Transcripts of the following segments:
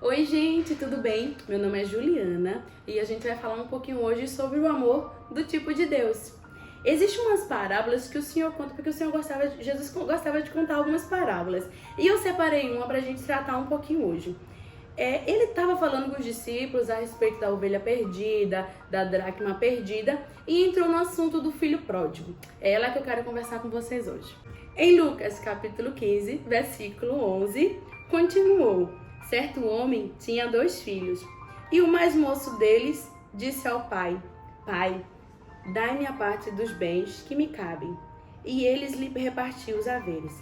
Oi gente, tudo bem? Meu nome é Juliana e a gente vai falar um pouquinho hoje sobre o amor do tipo de Deus. Existem umas parábolas que o Senhor conta, porque Jesus gostava de contar algumas parábolas. E eu separei uma para a gente tratar um pouquinho hoje. Ele estava falando com os discípulos a respeito da ovelha perdida, da dracma perdida, e entrou no assunto do filho pródigo. É ela que eu quero conversar com vocês hoje. Em Lucas capítulo 15, versículo 11, continuou: certo homem tinha 2 filhos, e o mais moço deles disse ao pai: Pai, dai-me a parte dos bens que me cabem. E eles lhe repartiu os haveres.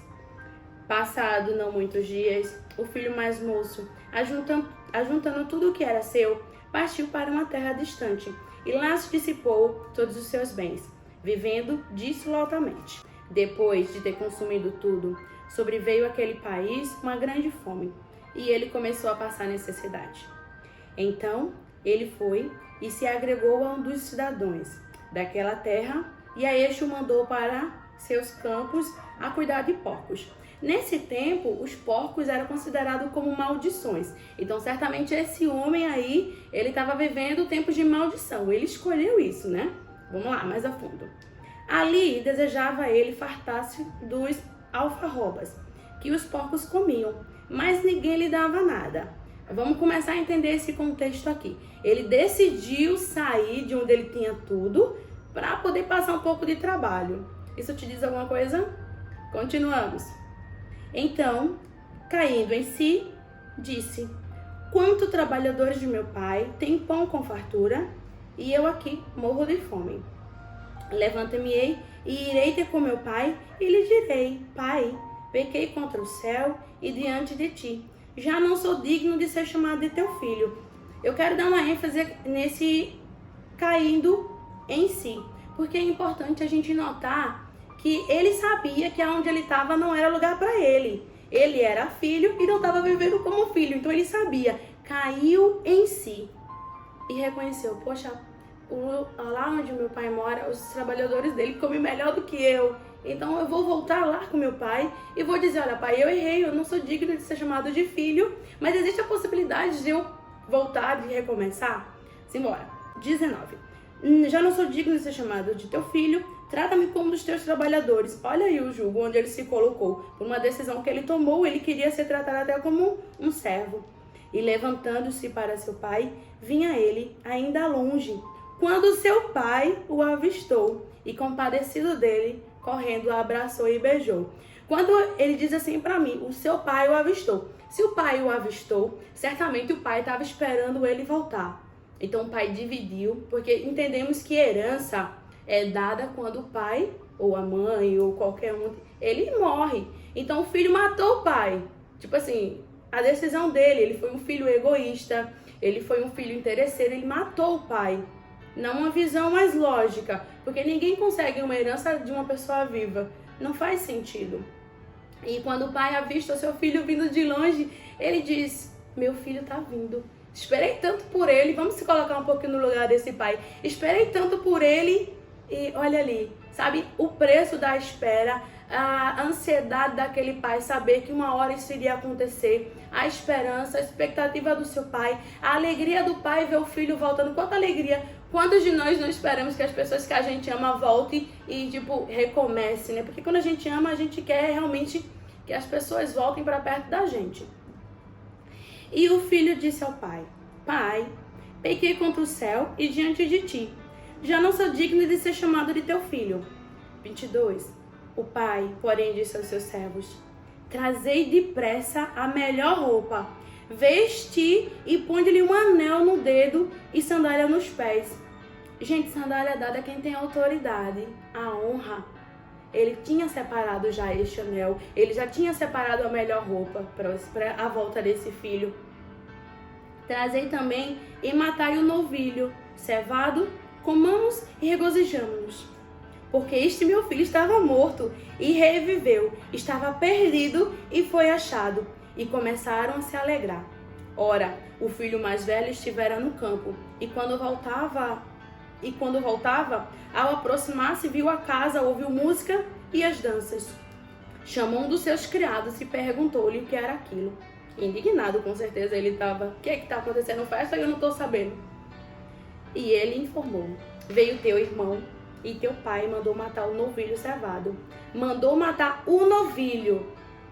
Passado não muitos dias, o filho mais moço, ajuntando tudo o que era seu, partiu para uma terra distante, e lá se dissipou todos os seus bens, vivendo dissolutamente. Depois de ter consumido tudo, sobreveio àquele país uma grande fome, e ele começou a passar necessidade. Então ele foi e se agregou a um dos cidadãos daquela terra, e a este o mandou para seus campos a cuidar de porcos. Nesse tempo, os porcos eram considerados como maldições. Então, certamente esse homem aí, ele estava vivendo tempos de maldição. Ele escolheu isso, né? Vamos lá, mais a fundo. Ali, desejava ele fartar-se dos alfarrobas que os porcos comiam, mas ninguém lhe dava nada. Vamos começar a entender esse contexto aqui. Ele decidiu sair de onde ele tinha tudo para poder passar um pouco de trabalho. Isso te diz alguma coisa? Continuamos. Então, caindo em si, disse: quanto trabalhadores de meu pai têm pão com fartura, e eu aqui morro de fome. Levanta-me-ei e irei ter com meu pai, e lhe direi: Pai, pequei contra o céu e diante de ti. Já não sou digno de ser chamado de teu filho. Eu quero dar uma ênfase nesse caindo em si, porque é importante a gente notar que ele sabia que aonde ele estava não era lugar para ele. Ele era filho e não estava vivendo como filho. Então ele sabia, caiu em si e reconheceu: poxa, lá onde meu pai mora, os trabalhadores dele comem melhor do que eu. Então eu vou voltar lá com meu pai e vou dizer: olha, pai, eu errei, eu não sou digno de ser chamado de filho, mas existe a possibilidade de eu voltar, de recomeçar? Simbora. 19. Já não sou digno de ser chamado de teu filho, trata-me como dos teus trabalhadores. Olha aí o jugo onde ele se colocou. Por uma decisão que ele tomou, ele queria ser tratado até como um servo. E levantando-se para seu pai, vinha ele ainda longe, quando seu pai o avistou, e compadecido dele, correndo, o abraçou e beijou. Quando ele diz assim para mim: o seu pai o avistou. Se o pai o avistou, certamente o pai estava esperando ele voltar. Então o pai dividiu, porque entendemos que herança é dada quando o pai, ou a mãe, ou qualquer um, ele morre. Então o filho matou o pai. Tipo assim, a decisão dele, ele foi um filho egoísta, ele foi um filho interesseiro, ele matou o pai. Não uma visão mais lógica, porque ninguém consegue uma herança de uma pessoa viva. Não faz sentido. E quando o pai avista o seu filho vindo de longe, ele diz: meu filho tá vindo. Esperei tanto por ele, vamos se colocar um pouquinho no lugar desse pai. Esperei tanto por ele e olha ali, sabe, o preço da espera, a ansiedade daquele pai, saber que uma hora isso iria acontecer, a esperança, a expectativa do seu pai, a alegria do pai ver o filho voltando. Quanta alegria! Quantos de nós não esperamos que as pessoas que a gente ama voltem e, tipo, recomecem, né? Porque quando a gente ama, a gente quer realmente que as pessoas voltem para perto da gente. E o filho disse ao pai: Pai, pequei contra o céu e diante de ti. Já não sou digno de ser chamado de teu filho. 22. O pai, porém, disse aos seus servos: trazei depressa a melhor roupa, vesti e ponde-lhe um anel no dedo e sandália nos pés. Gente, sandália dada a quem tem autoridade, a honra. Ele tinha separado já este anel, ele já tinha separado a melhor roupa para a volta desse filho. Trazei também e matai o novilho, cevado, comamos e regozijamo-nos. Porque este meu filho estava morto e reviveu, estava perdido e foi achado. E começaram a se alegrar. Ora, o filho mais velho estivera no campo, e quando voltava, ao aproximar-se, viu a casa, ouviu música e as danças. Chamou um dos seus criados e perguntou-lhe o que era aquilo. Indignado, com certeza, ele estava. O que é que está acontecendo? Festa e eu não estou sabendo. E ele informou: veio teu irmão e teu pai mandou matar o novilho cevado. Mandou matar o novilho.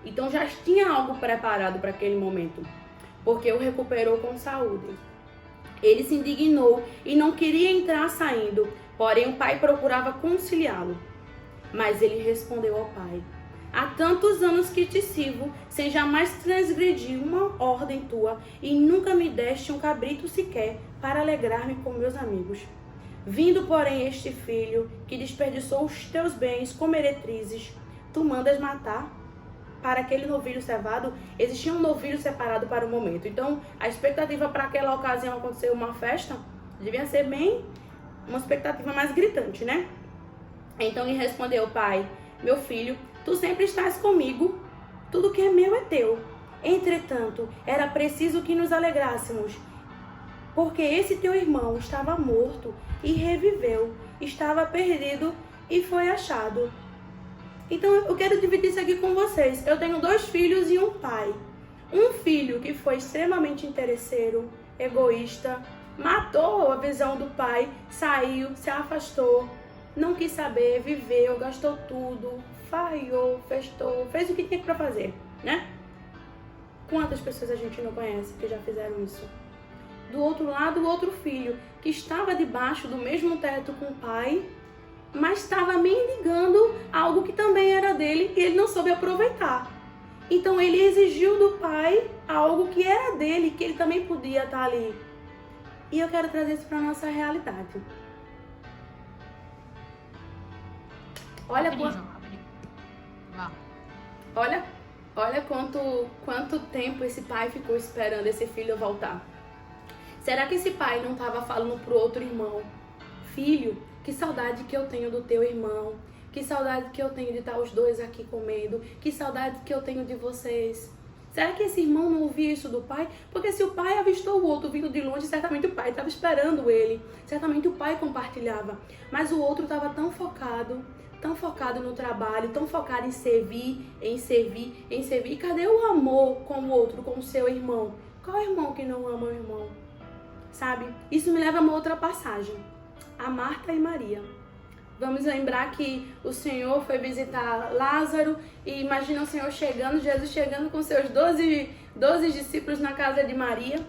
Então já tinha algo preparado para aquele momento, porque o recuperou com saúde. Ele se indignou e não queria entrar saindo, porém o pai procurava conciliá-lo. Mas ele respondeu ao pai: há tantos anos que te sirvo, sem jamais transgredir uma ordem tua, e nunca me deste um cabrito sequer para alegrar-me com meus amigos. Vindo, porém, este filho, que desperdiçou os teus bens com meretrizes, tu mandas matar? Para aquele novilho cevado, existia um novilho separado para o momento. Então, a expectativa para aquela ocasião acontecer uma festa, devia ser bem uma expectativa mais gritante, né? Então lhe respondeu: pai, meu filho, tu sempre estás comigo, tudo que é meu é teu. Entretanto, era preciso que nos alegrássemos, porque esse teu irmão estava morto e reviveu, estava perdido e foi achado. Então eu quero dividir isso aqui com vocês. Eu tenho 2 filhos e um pai. Um filho que foi extremamente interesseiro, egoísta, matou a visão do pai, saiu, se afastou, não quis saber, viveu, gastou tudo, falhou, festou, fez o que tinha para fazer, né? Quantas pessoas a gente não conhece que já fizeram isso? Do outro lado, o outro filho, que estava debaixo do mesmo teto com o pai, mas estava mendigando algo que também era dele e ele não soube aproveitar. Então ele exigiu do pai algo que era dele, que ele também podia estar ali. E eu quero trazer isso para a nossa realidade. Olha quanto tempo esse pai ficou esperando esse filho voltar. Será que esse pai não estava falando pro outro irmão: filho, que saudade que eu tenho do teu irmão, que saudade que eu tenho de estar os dois aqui comendo, que saudade que eu tenho de vocês. Será que esse irmão não ouvia isso do pai? Porque se o pai avistou o outro vindo de longe, certamente o pai estava esperando ele, certamente o pai compartilhava. Mas o outro estava tão focado no trabalho, tão focado em servir. E cadê o amor com o outro, com o seu irmão? Qual irmão que não ama o irmão? Sabe? Isso me leva a uma outra passagem. A Marta e Maria. Vamos lembrar que o Senhor foi visitar Lázaro e imagina o Senhor chegando, Jesus chegando com seus 12 discípulos na casa de Maria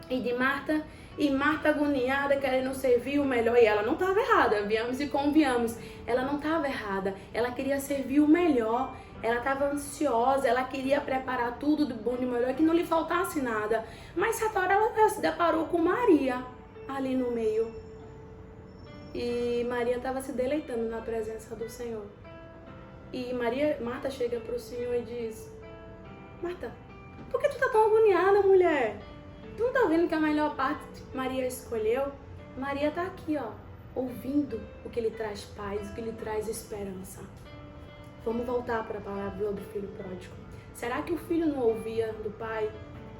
e de Marta. E Marta agoniada, querendo servir o melhor. E ela não estava errada, viemos e convenhamos. Ela não estava errada, ela queria servir o melhor. Ela estava ansiosa, ela queria preparar tudo de bom e melhor, que não lhe faltasse nada. Mas certa hora ela se deparou com Maria ali no meio. E Maria estava se deleitando na presença do Senhor. E Marta chega para o Senhor e diz: Marta, por que tu tá tão agoniada, mulher? Tu não tá vendo que a melhor parte Maria escolheu? Maria tá aqui, ó, ouvindo o que lhe traz paz, o que lhe traz esperança. Vamos voltar para a palavra do filho pródigo. Será que o filho não ouvia do pai?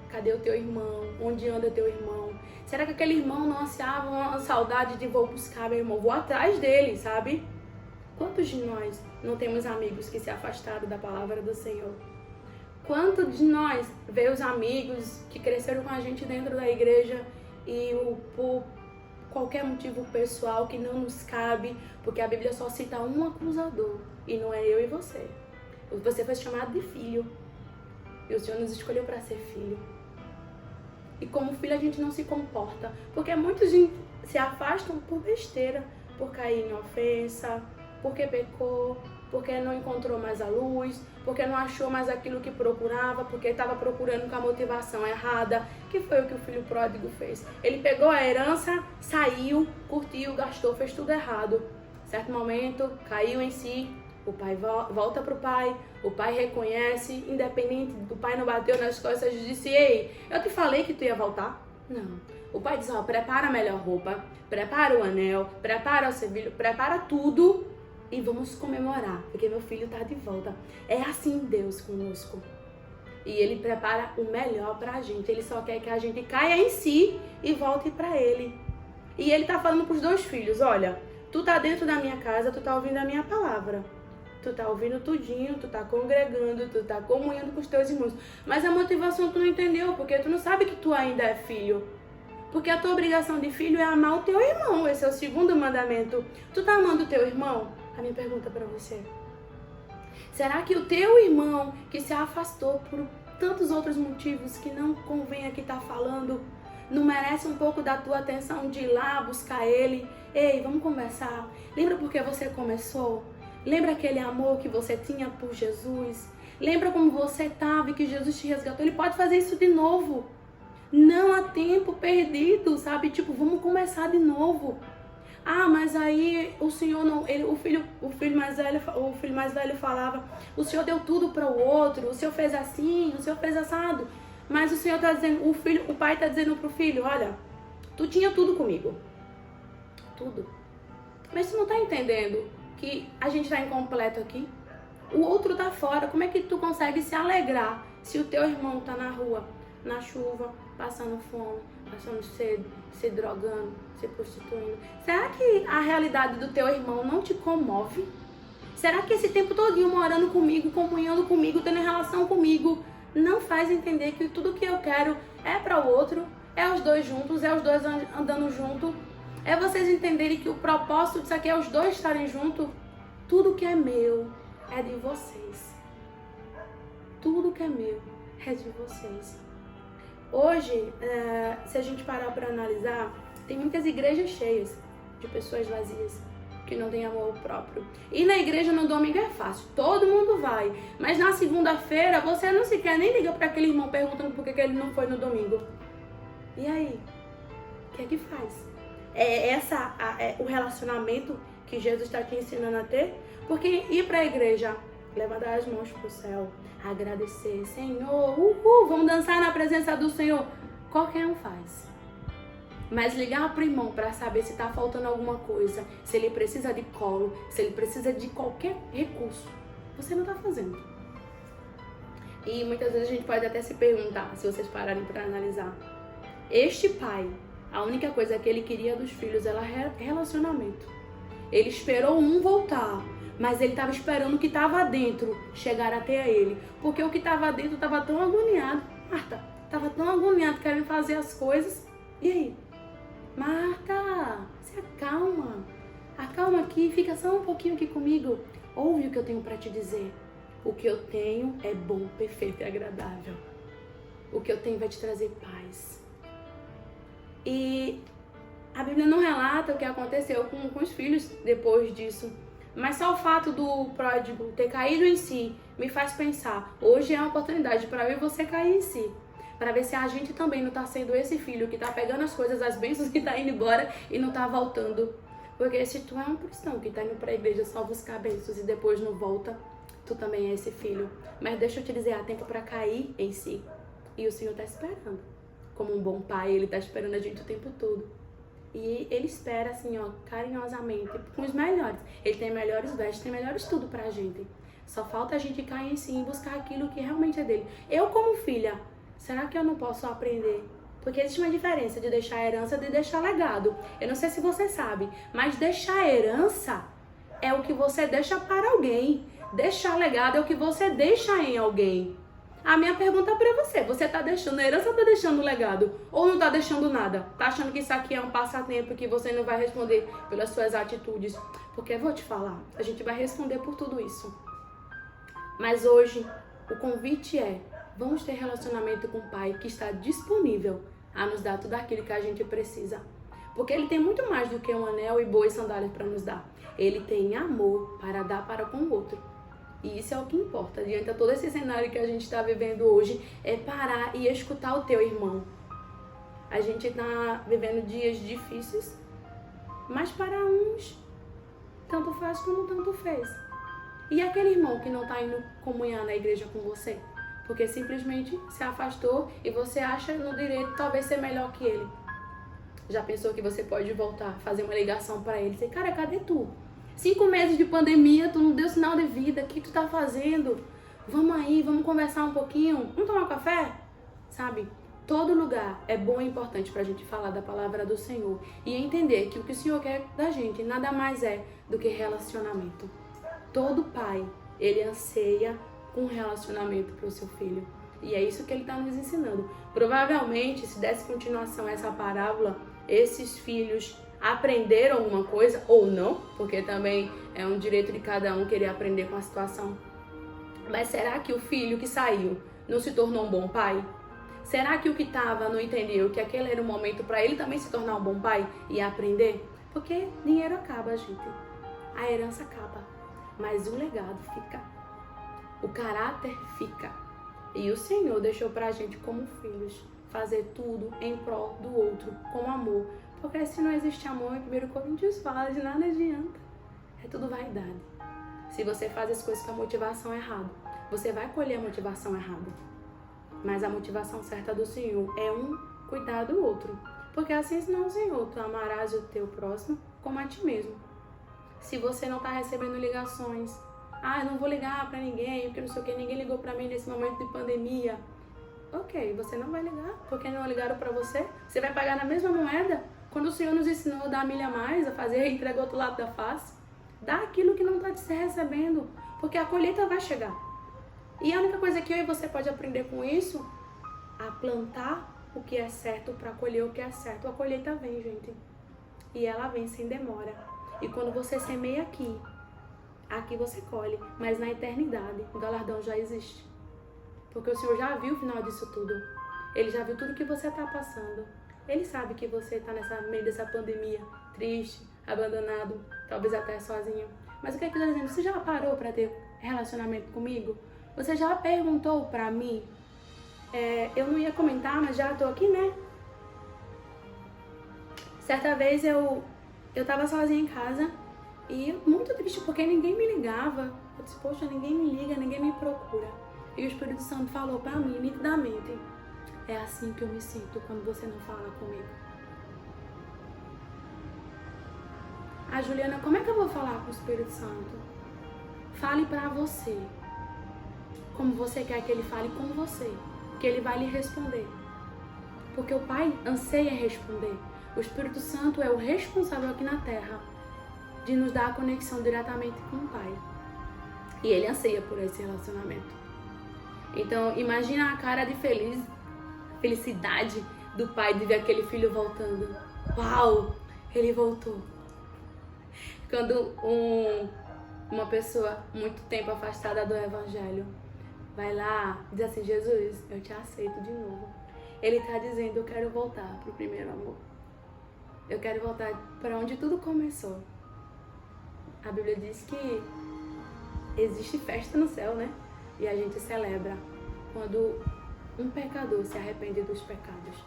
Cadê o teu irmão? Onde anda teu irmão? Será que aquele irmão não ansiava uma saudade de vou buscar meu irmão? Vou atrás dele, sabe? Quantos de nós não temos amigos que se afastaram da palavra do Senhor? Quantos de nós vê os amigos que cresceram com a gente dentro da igreja e por qualquer motivo pessoal que não nos cabe, porque a Bíblia só cita um acusador e não é eu e você. Você foi chamado de filho e o Senhor nos escolheu para ser filho. E como filho a gente não se comporta, porque muitos se afastam por besteira, por cair em ofensa, porque pecou, porque não encontrou mais a luz, porque não achou mais aquilo que procurava, porque estava procurando com a motivação errada, que foi o que o filho pródigo fez. Ele pegou a herança, saiu, curtiu, gastou, fez tudo errado. Certo momento, caiu em si, o pai volta para o pai reconhece, independente do pai não bateu nas costas e disse: ei, eu te falei que tu ia voltar? Não. O pai diz: ó, prepara a melhor roupa, prepara o anel, prepara o servilho, prepara tudo e vamos comemorar, porque meu filho está de volta. É assim Deus conosco. E Ele prepara o melhor pra gente. Ele só quer que a gente caia em si e volte pra Ele. E Ele tá falando pros 2 filhos: olha, tu tá dentro da minha casa, tu tá ouvindo a minha palavra. tu tá ouvindo tudinho, tu tá congregando, tu tá comunhando com os teus irmãos. Mas a motivação tu não entendeu, porque tu não sabe que tu ainda é filho. Porque a tua obrigação de filho é amar o teu irmão. Esse é o segundo mandamento. Tu tá amando o teu irmão? A minha pergunta pra você. Será que o teu irmão que se afastou por tantos outros motivos que não convém aqui estar falando, não merece um pouco da tua atenção de ir lá buscar ele? Ei, vamos conversar. Lembra porque você começou? Lembra aquele amor que você tinha por Jesus? Lembra como você estava e que Jesus te resgatou? Ele pode fazer isso de novo. Não há tempo perdido, sabe? Tipo, vamos começar de novo. Ah, mas aí o Senhor não, o filho mais velho falava, o Senhor deu tudo para o outro, o Senhor fez assim, o Senhor fez assado. Mas o Senhor tá dizendo, o pai tá dizendo pro filho, olha, tu tinha tudo comigo. Tudo. Mas tu não tá entendendo que a gente tá incompleto aqui? O outro tá fora. Como é que tu consegue se alegrar se o teu irmão tá na rua, na chuva, passando fome, passando sede, se drogando, se prostituindo? Será que a realidade do teu irmão não te comove? Será que esse tempo todinho morando comigo, comunhando comigo, tendo relação comigo, não faz entender que tudo que eu quero é para o outro, é os dois juntos, é os dois andando junto, é vocês entenderem que o propósito disso aqui é os dois estarem juntos? Tudo que é meu é de vocês. Tudo que é meu é de vocês. Hoje, se a gente parar para analisar, tem muitas igrejas cheias de pessoas vazias que não têm amor próprio. E na igreja no domingo é fácil, todo mundo vai. Mas na segunda-feira você não sequer nem liga para aquele irmão perguntando por que ele não foi no domingo. E aí? O que é que faz? É o relacionamento que Jesus está te ensinando a ter? Porque ir para a igreja, levantar as mãos para o céu, agradecer, Senhor, vamos dançar na presença do Senhor. Qualquer um faz. Mas ligar pro irmão para saber se tá faltando alguma coisa, se ele precisa de colo, se ele precisa de qualquer recurso, você não tá fazendo. E muitas vezes a gente pode até se perguntar, se vocês pararem para analisar, este pai, a única coisa que ele queria dos filhos era relacionamento. Ele esperou um voltar, mas ele estava esperando o que estava dentro chegar até ele. Porque o que estava dentro estava tão agoniado. Marta, estava tão agoniado querendo fazer as coisas. E aí? Marta, se acalma. Acalma aqui, fica só um pouquinho aqui comigo. Ouve o que eu tenho para te dizer. O que eu tenho é bom, perfeito e agradável. O que eu tenho vai te trazer paz. E a Bíblia não relata o que aconteceu com os filhos depois disso. Mas só o fato do pródigo ter caído em si me faz pensar. Hoje é uma oportunidade para eu e você cair em si. Para ver se a gente também não está sendo esse filho que está pegando as coisas, as bênçãos que está indo embora e não está voltando. Porque se tu é um cristão que está indo para a igreja só buscar bênçãos e depois não volta, tu também é esse filho. Mas deixa eu te dizer, há tempo para cair em si. E o Senhor está esperando. Como um bom pai, Ele está esperando a gente o tempo todo. E Ele espera assim, ó, carinhosamente, com os melhores. Ele tem melhores vestes, tem melhores tudo pra gente. Só falta a gente cair em si e buscar aquilo que realmente é dele. Eu como filha, será que eu não posso aprender? Porque existe uma diferença de deixar herança e de deixar legado. Eu não sei se você sabe, mas deixar herança é o que você deixa para alguém. Deixar legado é o que você deixa em alguém. A minha pergunta é pra você tá deixando herança ou tá deixando legado? Ou não tá deixando nada? Tá achando que isso aqui é um passatempo que você não vai responder pelas suas atitudes? Porque eu vou te falar, a gente vai responder por tudo isso. Mas hoje, o convite é, vamos ter relacionamento com o Pai que está disponível a nos dar tudo aquilo que a gente precisa. Porque Ele tem muito mais do que um anel e boas sandálias para nos dar. Ele tem amor para dar para com o outro. E isso é o que importa. Diante de todo esse cenário que a gente está vivendo hoje, é parar e escutar o teu irmão. A gente está vivendo dias difíceis, mas para uns, tanto faz como tanto fez. E aquele irmão que não está indo comunhar na igreja com você? Porque simplesmente se afastou e você acha no direito de talvez ser melhor que ele. Já pensou que você pode voltar, fazer uma ligação para ele e dizer, cara, cadê tu? 5 meses de pandemia, tu não deu sinal de vida, o que tu tá fazendo? Vamos aí, vamos conversar um pouquinho? Vamos tomar um café? Sabe? Todo lugar é bom e importante pra gente falar da palavra do Senhor e entender que o que o Senhor quer da gente nada mais é do que relacionamento. todo pai, ele anseia um relacionamento para o seu filho. E é isso que ele está nos ensinando. Provavelmente, se desse continuação a essa parábola, esses filhos aprenderam alguma coisa, ou não, porque também é um direito de cada um querer aprender com a situação. Mas será que o filho que saiu não se tornou um bom pai? Será que o que estava não entendeu que aquele era o momento para ele também se tornar um bom pai e aprender? Porque dinheiro acaba, gente. A herança acaba. Mas o legado fica. O caráter fica. E o Senhor deixou pra gente como filhos fazer tudo em prol do outro, com amor. Porque se não existe amor, em 1 Coríntios fala, de nada adianta. É tudo vaidade. Se você faz as coisas com a motivação errada, você vai colher a motivação errada. Mas a motivação certa do Senhor é um cuidar do outro. Porque assim não, Senhor, tu amarás o teu próximo como a ti mesmo. Se você não está recebendo ligações, eu não vou ligar para ninguém, porque não sei o que, ninguém ligou para mim nesse momento de pandemia. Ok, você não vai ligar, porque não ligaram para você. Você vai pagar na mesma moeda? Quando o Senhor nos ensinou a dar a milha a mais, a fazer a entrega do outro lado da face, dá aquilo que não está se recebendo, porque a colheita vai chegar. E a única coisa que eu e você pode aprender com isso, a plantar o que é certo para colher o que é certo. A colheita vem, gente. E ela vem sem demora. E quando você semeia aqui você colhe. Mas na eternidade, o galardão já existe. Porque o Senhor já viu o final disso tudo. Ele já viu tudo que você está passando. Ele sabe que você está no meio dessa pandemia, triste, abandonado, talvez até sozinho. Mas o que é que eu estou dizendo? Você já parou para ter relacionamento comigo? Você já perguntou para mim? Eu não ia comentar, mas já estou aqui, né? Certa vez eu estava sozinha em casa e muito triste porque ninguém me ligava. Eu disse, poxa, ninguém me liga, ninguém me procura. E o Espírito Santo falou para mim nitidamente: é assim que eu me sinto quando você não fala comigo. Juliana, como é que eu vou falar com o Espírito Santo? Fale para você. Como você quer que ele fale com você. Que ele vai lhe responder. Porque o Pai anseia responder. O Espírito Santo é o responsável aqui na Terra de nos dar a conexão diretamente com o Pai. E ele anseia por esse relacionamento. Então, imagina a cara de felicidade do pai de ver aquele filho voltando. Uau! Ele voltou. Quando uma pessoa muito tempo afastada do Evangelho vai lá e diz assim: Jesus, eu te aceito de novo. Ele está dizendo: eu quero voltar para o primeiro amor. Eu quero voltar para onde tudo começou. A Bíblia diz que existe festa no céu, né? E a gente celebra quando um pecador se arrepende dos pecados.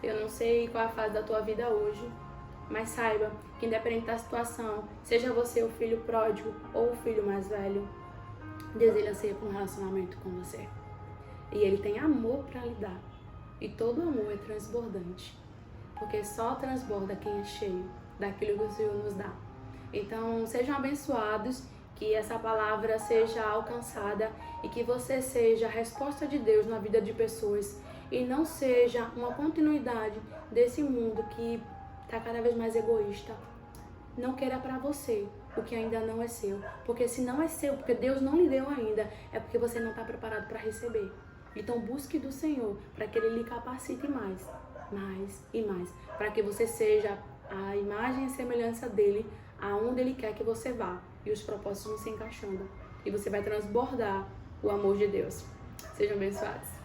Eu não sei qual é a fase da tua vida hoje, mas saiba que independente da situação, seja você o filho pródigo ou o filho mais velho, Deus ele anseia por um relacionamento com você. E ele tem amor para lhe dar. E todo amor é transbordante. Porque só transborda quem é cheio daquilo que o Senhor nos dá. Então, sejam abençoados, que essa palavra seja alcançada e que você seja a resposta de Deus na vida de pessoas e não seja uma continuidade desse mundo que está cada vez mais egoísta. Não queira para você o que ainda não é seu, porque se não é seu, porque Deus não lhe deu ainda, é porque você não está preparado para receber. Então busque do Senhor para que Ele lhe capacite mais e mais, para que você seja a imagem e semelhança dEle, aonde Ele quer que você vá, e os propósitos vão se encaixando, e você vai transbordar o amor de Deus. Sejam abençoados.